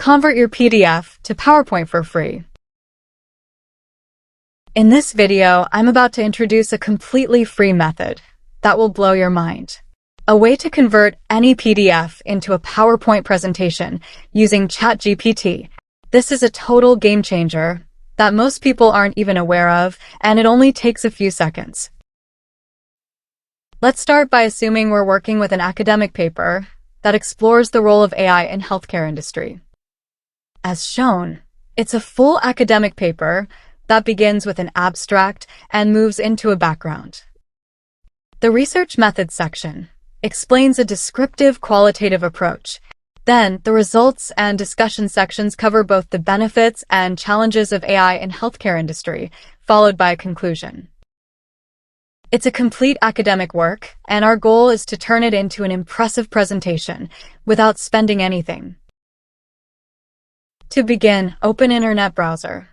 Convert your PDF to PowerPoint for free. In this video, I'm about to introduce a completely free method that will blow your mind. A way to convert any PDF into a PowerPoint presentation using ChatGPT. This is a total game changer that most people aren't even aware of, and it only takes a few seconds. Let's start by assuming we're working with an academic paper that explores the role of AI in healthcare industry. As shown, it's a full academic paper that begins with an abstract and moves into a background. The research methods section explains a descriptive qualitative approach. Then, the results and discussion sections cover both the benefits and challenges of AI in healthcare industry, followed by a conclusion. It's a complete academic work, and our goal is to turn it into an impressive presentation without spending anything. To begin, open Internet browser.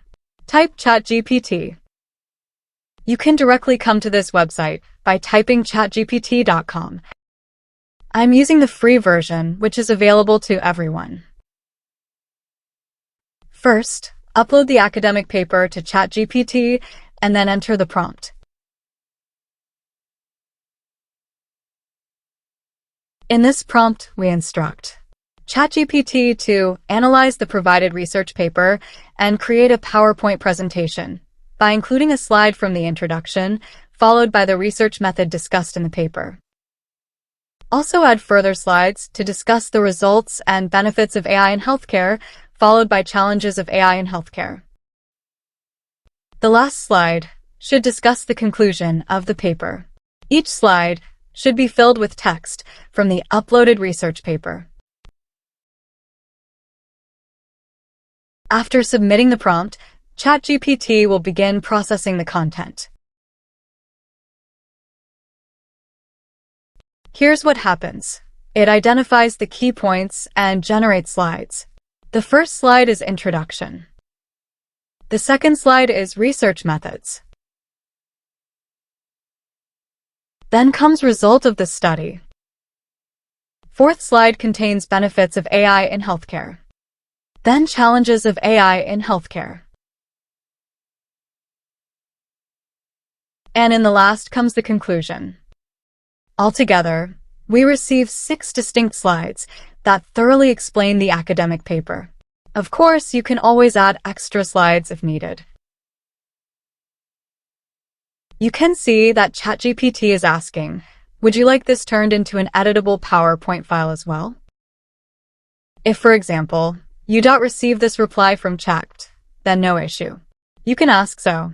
Type ChatGPT. You can directly come to this website by typing chatgpt.com. I'm using the free version, which is available to everyone. First, upload the academic paper to ChatGPT and then enter the prompt. In this prompt, we instruct ChatGPT to analyze the provided research paper and create a PowerPoint presentation by including a slide from the introduction, followed by the research method discussed in the paper. Also add further slides to discuss the results and benefits of AI in healthcare, followed by challenges of AI in healthcare. The last slide should discuss the conclusion of the paper. Each slide should be filled with text from the uploaded research paper. After submitting the prompt, ChatGPT will begin processing the content. Here's what happens. It identifies the key points and generates slides. The first slide is introduction. The second slide is research methods. Then comes result of the study. Fourth slide contains benefits of AI in healthcare. Then challenges of AI in healthcare. And in the last comes the conclusion. Altogether, we receive 6 distinct slides that thoroughly explain the academic paper. Of course, you can always add extra slides if needed. You can see that ChatGPT is asking, would you like this turned into an editable PowerPoint file as well? If, for example, you don't receive this reply from Chat, then no issue. You can ask so.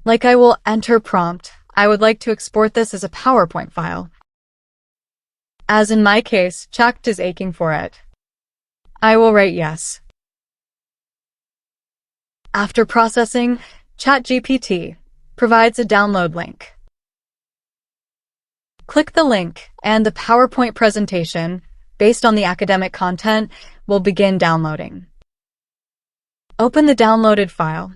Like I will enter prompt, I would like to export this as a PowerPoint file. As in my case, Chat is aching for it. I will write yes. After processing, ChatGPT provides a download link. Click the link, and the PowerPoint presentation, based on the academic content, will begin downloading. Open the downloaded file.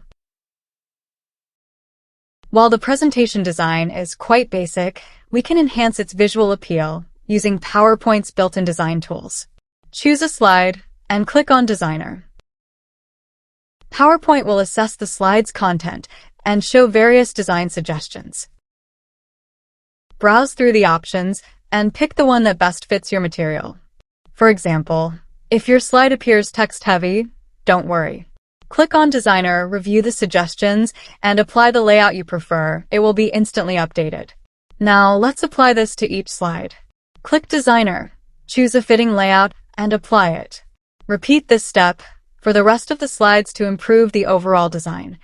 While the presentation design is quite basic, we can enhance its visual appeal using PowerPoint's built-in design tools. Choose a slide and click on Designer. PowerPoint will assess the slide's content and show various design suggestions. Browse through the options and pick the one that best fits your material. For example, if your slide appears text-heavy, don't worry. Click on Designer, review the suggestions, and apply the layout you prefer. It will be instantly updated. Now, let's apply this to each slide. Click Designer, choose a fitting layout, and apply it. Repeat this step for the rest of the slides to improve the overall design.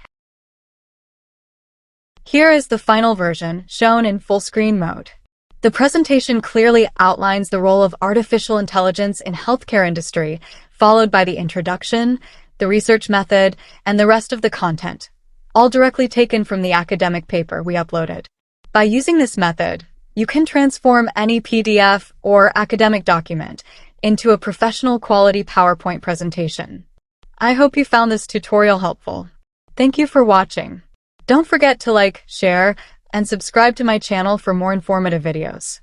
Here is the final version, shown in full screen mode. The presentation clearly outlines the role of artificial intelligence in healthcare industry, followed by the introduction, the research method, and the rest of the content, all directly taken from the academic paper we uploaded. By using this method, you can transform any PDF or academic document into a professional quality PowerPoint presentation. I hope you found this tutorial helpful. Thank you for watching. Don't forget to like, share, and subscribe to my channel for more informative videos.